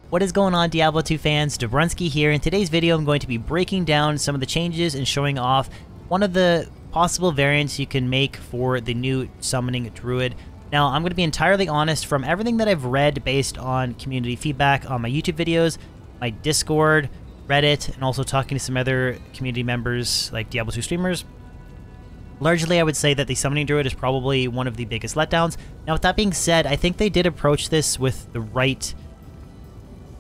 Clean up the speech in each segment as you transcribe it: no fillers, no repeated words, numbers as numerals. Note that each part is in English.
What is going on, Diablo 2 fans? Dobrunsky here. In today's video, I'm going to be breaking down some of the changes and showing off one of the possible variants you can make for the new summoning druid. Now, I'm going to be entirely honest, from everything that I've read based on community feedback on my YouTube videos, my Discord, Reddit, and also talking to some other community members like Diablo 2 streamers, largely I would say that the summoning druid is probably one of the biggest letdowns. Now, with that being said, I think they did approach this with the right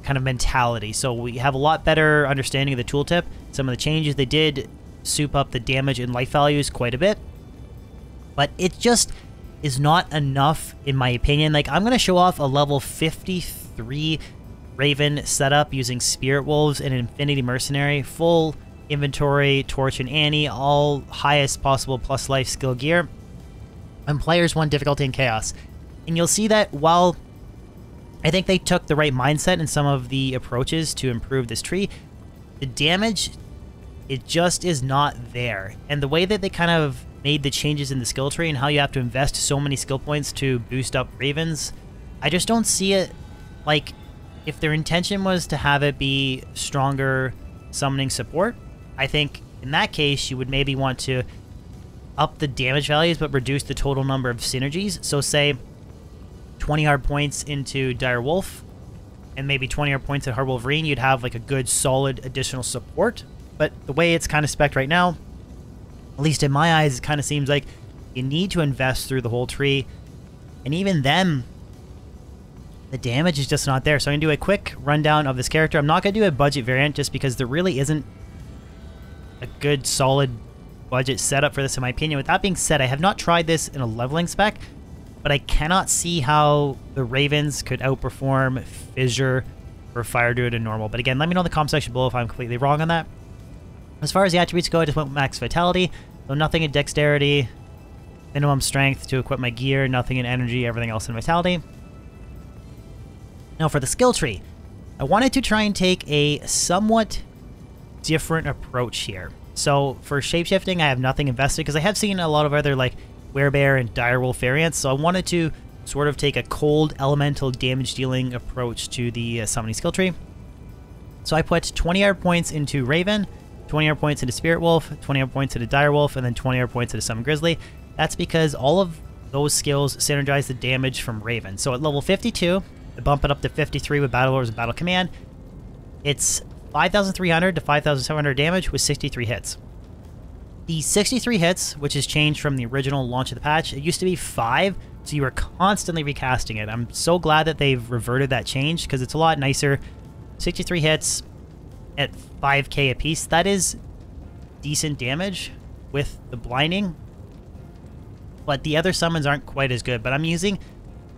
kind of mentality. So we have a lot better understanding of the tooltip. Some of the changes, they did soup up the damage and life values quite a bit, but it just is not enough in my opinion. Like, I'm going to show off a level 53 Raven setup using Spirit Wolves and Infinity Mercenary, full inventory, Torch and Annie, all highest possible plus life skill gear, and players 1 difficulty and chaos. And you'll see that while I think they took the right mindset in some of the approaches to improve this tree, the damage, it just is not there. And the way that they kind of made the changes in the skill tree and how you have to invest so many skill points to boost up Ravens, I just don't see it. Like, if their intention was to have it be stronger summoning support, I think in that case you would maybe want to up the damage values but reduce the total number of synergies. So say 20 hard points into Dire Wolf and maybe 20 hard points at Hard Wolverine, you'd have like a good solid additional support. But the way it's kind of spec'd right now, at least in my eyes, it kind of seems like you need to invest through the whole tree, and even then the damage is just not there. So I'm going to do a quick rundown of this character. I'm not going to do a budget variant just because there really isn't a good solid budget setup for this in my opinion. With that being said, I have not tried this in a leveling spec, but I cannot see how the Ravens could outperform Fissure or Fire Druid in normal. But again, let me know in the comment section below if I'm completely wrong on that. As far as the attributes go, I just went with max vitality, so nothing in dexterity, minimum strength to equip my gear, nothing in energy, everything else in vitality. Now for the skill tree, I wanted to try and take a somewhat different approach here. So for shapeshifting, I have nothing invested because I have seen a lot of other like Werebear and Direwolf variants, so I wanted to sort of take a cold elemental damage dealing approach to the summoning skill tree. So I put 20 hard points into Raven, 20 hard points into Spirit Wolf, 20 hard points into Direwolf, and then 20 hard points into Summon Grizzly. That's because all of those skills synergize the damage from Raven. So at level 52, I bump it up to 53 with Battle Lords and Battle Command. It's 5,300 to 5,700 damage with 63 hits. The 63 hits, which has changed from the original launch of the patch, it used to be 5, so you were constantly recasting it. I'm so glad that they've reverted that change because it's a lot nicer. 63 hits at 5k apiece, that is decent damage with the blinding, but the other summons aren't quite as good. But I'm using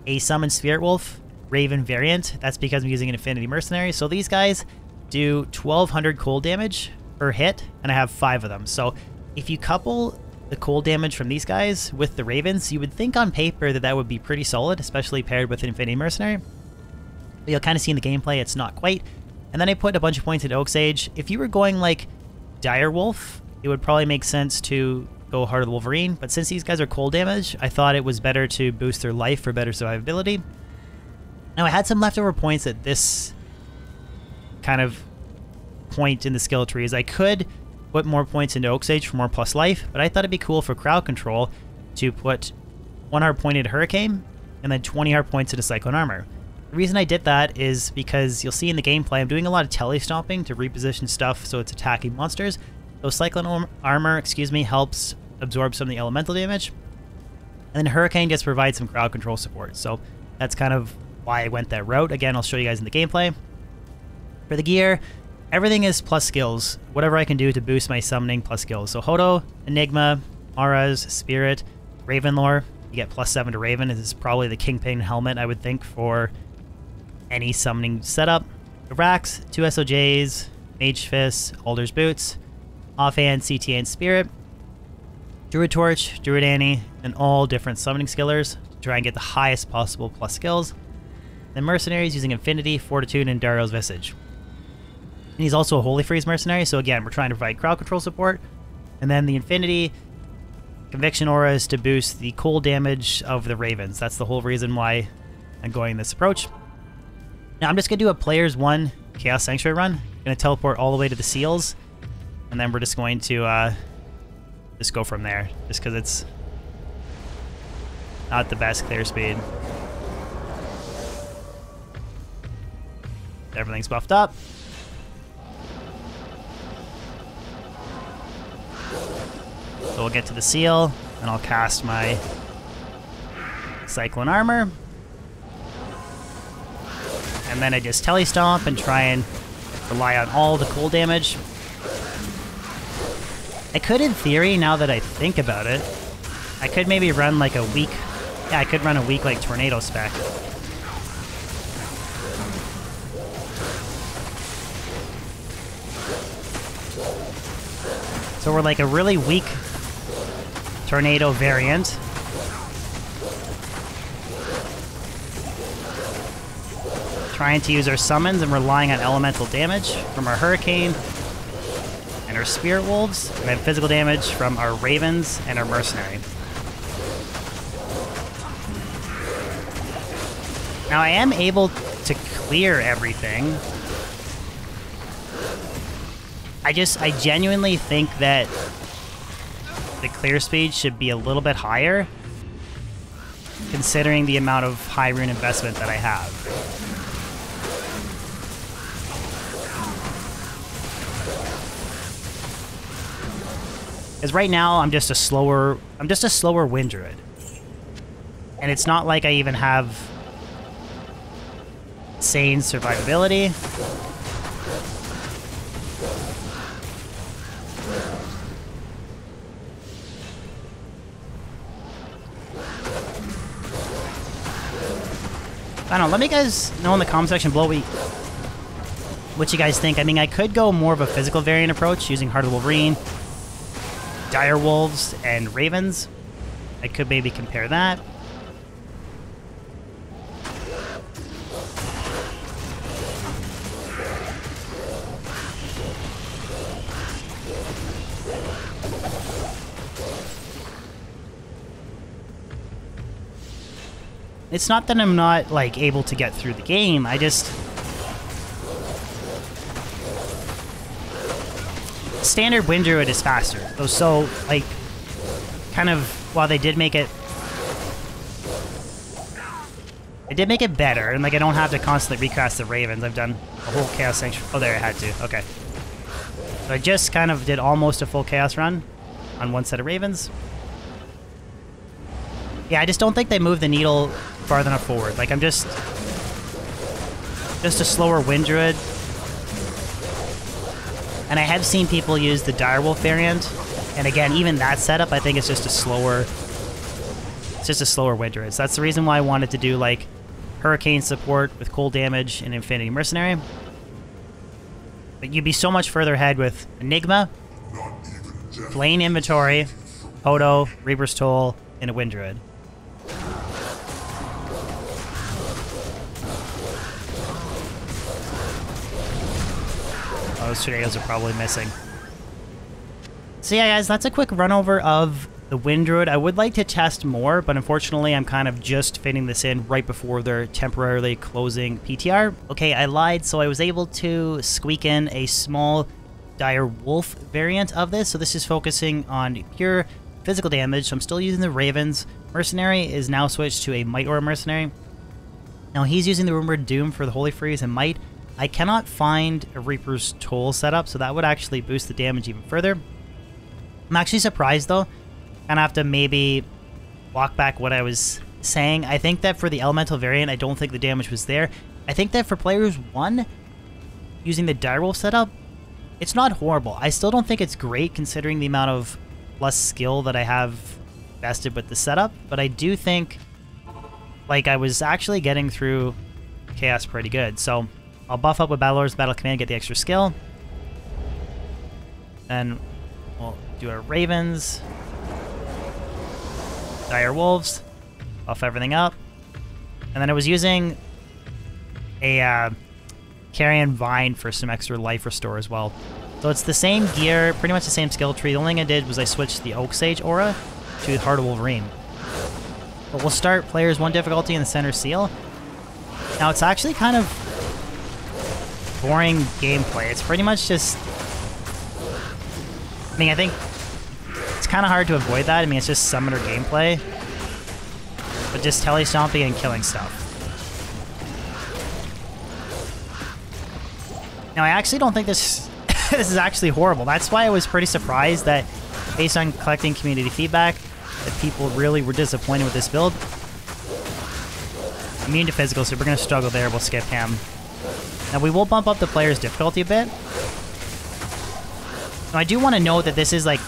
a summon Spirit Wolf Raven variant. That's because I'm using an Infinity Mercenary. So these guys do 1200 cold damage per hit, and I have 5 of them. So if you couple the cold damage from these guys with the Ravens, you would think on paper that that would be pretty solid, especially paired with an Infinity Mercenary. But you'll kind of see in the gameplay it's not quite. And then I put a bunch of points into Oak Sage. If you were going like Dire Wolf, it would probably make sense to go Heart of the Wolverine. But since these guys are cold damage, I thought it was better to boost their life for better survivability. Now I had some leftover points at this kind of point in the skill tree, as I could put more points into Oak Sage for more plus life, but I thought it'd be cool for crowd control to put 1 hard point into Hurricane and then 20 hard points into Cyclone Armor. The reason I did that is because you'll see in the gameplay I'm doing a lot of tele-stomping to reposition stuff so it's attacking monsters. So Cyclone Armor, helps absorb some of the elemental damage, and then Hurricane just provides some crowd control support. So that's kind of why I went that route. Again, I'll show you guys in the gameplay. For the gear, everything is plus skills. Whatever I can do to boost my summoning plus skills. So Hodo, Enigma, Auras, Spirit, Ravenlore. You get +7 to Raven. This is probably the Kingpin helmet, I would think, for any summoning setup. The Rax, 2 SOJs, Mage Fist, Alder's Boots, Offhand, CTA, and Spirit, Druid Torch, Druid Annie, and all different summoning skillers to try and get the highest possible plus skills. Then Mercenaries using Infinity, Fortitude, and Dario's Visage. And he's also a Holy Freeze Mercenary, so again, we're trying to provide crowd control support. And then the Infinity Conviction Aura is to boost the cold damage of the Ravens. That's the whole reason why I'm going this approach. Now I'm just going to do a players 1 Chaos Sanctuary run. I'm going to teleport all the way to the seals, and then we're just going to just go from there, just because it's not the best clear speed. Everything's buffed up. So we'll get to the seal, and I'll cast my Cyclone Armor. And then I just Telestomp and try and rely on all the cold damage. I could, in theory, now that I think about it, I could maybe run like a weak... Yeah, I could run a weak like Tornado spec. So we're like a really weak Tornado variant. Trying to use our summons and relying on elemental damage from our Hurricane and our Spirit Wolves, and then physical damage from our Ravens and our Mercenary. Now I am able to clear everything. I genuinely think that the clear speed should be a little bit higher, considering the amount of high rune investment that I have. Because right now I'm just a slower Wind Druid. And it's not like I even have insane survivability. I don't know, let me guys know in the comment section below what you guys think. I mean, I could go more of a physical variant approach using Heart of the Wolverine, Dire Wolves, and Ravens. I could maybe compare that. It's not that I'm not, like, able to get through the game, I just... Standard Wind Druid is faster. So, like, kind of, while they did make it... They did make it better, and, like, I don't have to constantly recast the Ravens. I've done a whole Chaos Sanctuary... Oh, there, I had to. Okay. So I just kind of did almost a full Chaos run on one set of Ravens. Yeah, I just don't think they move the needle far enough forward. Like, I'm just a slower Wind Druid. And I have seen people use the Direwolf variant. And again, even that setup, I think it's just a slower... It's just a slower Wind Druid. So that's the reason why I wanted to do, like, Hurricane support with cold damage and Infinity Mercenary. But you'd be so much further ahead with Enigma, Flame Inventory, Hodo, Reaper's Toll, and a Wind Druid. Those tornadoes are probably missing. So yeah, guys, that's a quick run over of the Wind Druid. I would like to test more, but unfortunately I'm kind of just fitting this in right before they're temporarily closing PTR. Okay, I lied, so I was able to squeak in a small Dire Wolf variant of this. So this is focusing on pure physical damage. So I'm still using the Ravens. Mercenary is now switched to a Might Aura Mercenary. Now he's using the Rumored Doom for the Holy Freeze and Might. I cannot find a Reaper's Toll setup, so that would actually boost the damage even further. I'm actually surprised, though. Kind of have to maybe walk back what I was saying. I think that for the Elemental variant, I don't think the damage was there. I think that for players 1, using the Direwolf setup, it's not horrible. I still don't think it's great, considering the amount of less skill that I have vested with the setup, but I do think, like, I was actually getting through Chaos pretty good, so... I'll buff up with Battle Lord's Battle Command, get the extra skill. Then we'll do our Ravens. Dire Wolves. Buff everything up. And then I was using a Carrion Vine for some extra life restore as well. So it's the same gear, pretty much the same skill tree. The only thing I did was I switched the Oak Sage aura to Heart of Wolverine. But we'll start players 1 difficulty in the center seal. Now it's actually kind of boring gameplay. It's pretty much just... I mean, I think it's kind of hard to avoid that. I mean, it's just summoner gameplay. But just tele-stomping and killing stuff. Now, I actually don't think this this is actually horrible. That's why I was pretty surprised that, based on collecting community feedback, that people really were disappointed with this build. Immune to physical, so we're going to struggle there. We'll skip him. Now, we will bump up the player's difficulty a bit. Now, I do want to note that this is, like,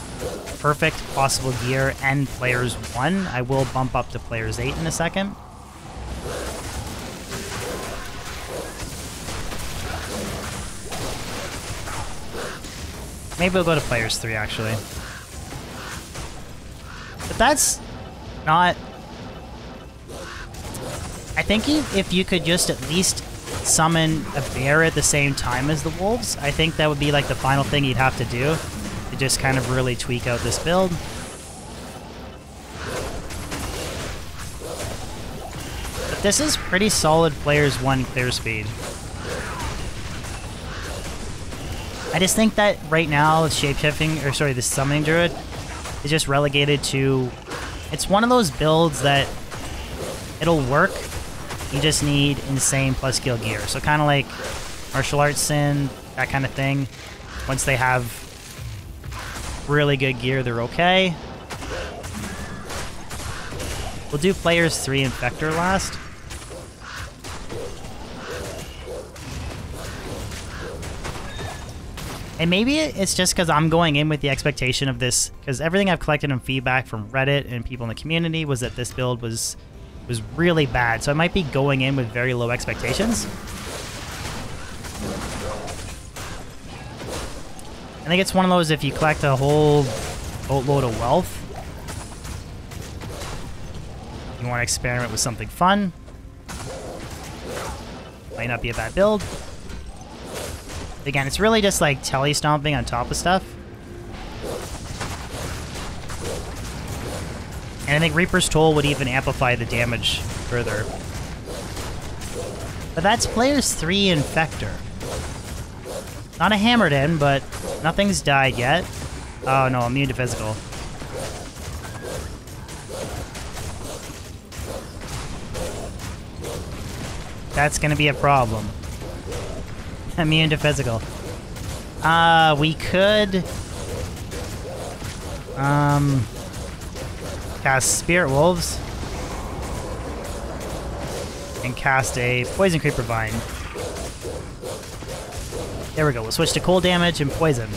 perfect possible gear and players 1. I will bump up to players 8 in a second. Maybe we'll go to players 3, actually. But that's not... I think if you could just at least summon a bear at the same time as the wolves, I think that would be like the final thing you'd have to do to just kind of really tweak out this build. But this is pretty solid players 1 clear speed. I just think that right now, shapeshifting, or sorry, the summoning druid is just relegated to... It's one of those builds that it'll work. You just need insane plus skill gear. So kind of like martial arts sin, that kind of thing. Once they have really good gear, they're okay. We'll do players 3 Infector last. And maybe it's just because I'm going in with the expectation of this, because everything I've collected in feedback from Reddit and people in the community was that this build was really bad. So I might be going in with very low expectations. I think it's one of those, if you collect a whole boatload of wealth, you want to experiment with something fun. Might not be a bad build. Again, it's really just like tele-stomping on top of stuff. And I think Reaper's Toll would even amplify the damage further. But that's players 3 Infector. Not a hammered in, but nothing's died yet. Oh no, immune to physical. That's gonna be a problem. Immune to physical. We could... cast Spirit Wolves. And cast a Poison Creeper Vine. There we go. We'll switch to cold damage and poison.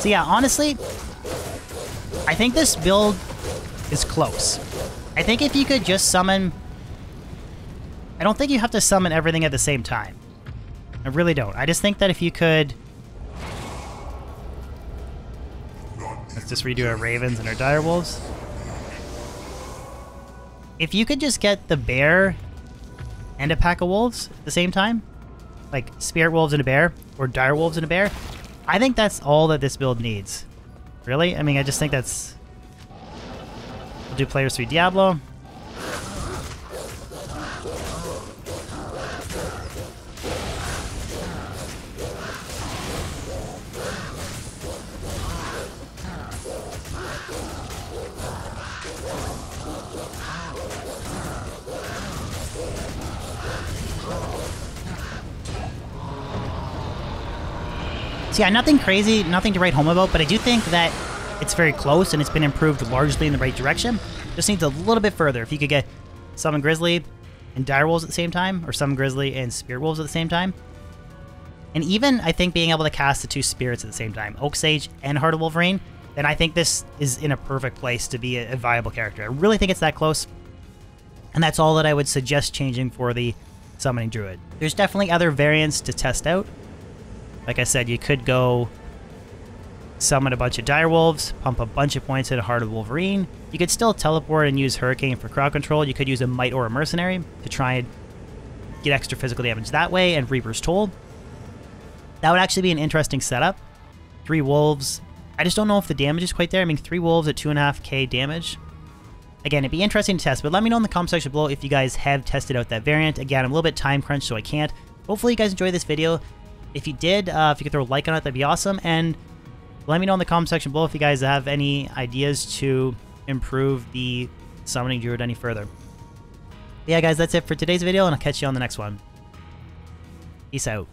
So yeah, honestly, I think this build is close. I think if you could just summon... I don't think you have to summon everything at the same time. I really don't. I just think that if you could... Let's just redo our Ravens and our Direwolves. If you could just get the bear and a pack of wolves at the same time, like Spirit Wolves and a bear, or Direwolves and a bear, I think that's all that this build needs. Really? I mean, I just think that's... We'll do players 3 Diablo. So yeah, nothing crazy, nothing to write home about, but I do think that it's very close and it's been improved largely in the right direction. Just needs a little bit further. If you could get Summon Grizzly and Direwolves at the same time, or Summon Grizzly and Spirit Wolves at the same time. And even, I think, being able to cast the 2 spirits at the same time, Oak Sage and Heart of Wolverine, then I think this is in a perfect place to be a viable character. I really think it's that close. And that's all that I would suggest changing for the Summoning Druid. There's definitely other variants to test out. Like I said, you could go summon a bunch of Direwolves, pump a bunch of points at a Heart of Wolverine. You could still teleport and use Hurricane for crowd control. You could use a Might or a Mercenary to try and get extra physical damage that way, and Reaper's Toll. That would actually be an interesting setup. 3 Wolves. I just don't know if the damage is quite there. I mean, 3 Wolves at 2.5k damage. Again, it'd be interesting to test, but let me know in the comment section below if you guys have tested out that variant. Again, I'm a little bit time crunched, so I can't. Hopefully you guys enjoyed this video. If you did, if you could throw a like on it, that'd be awesome. And let me know in the comment section below if you guys have any ideas to improve the summoning druid any further. But yeah, guys, that's it for today's video, and I'll catch you on the next one. Peace out.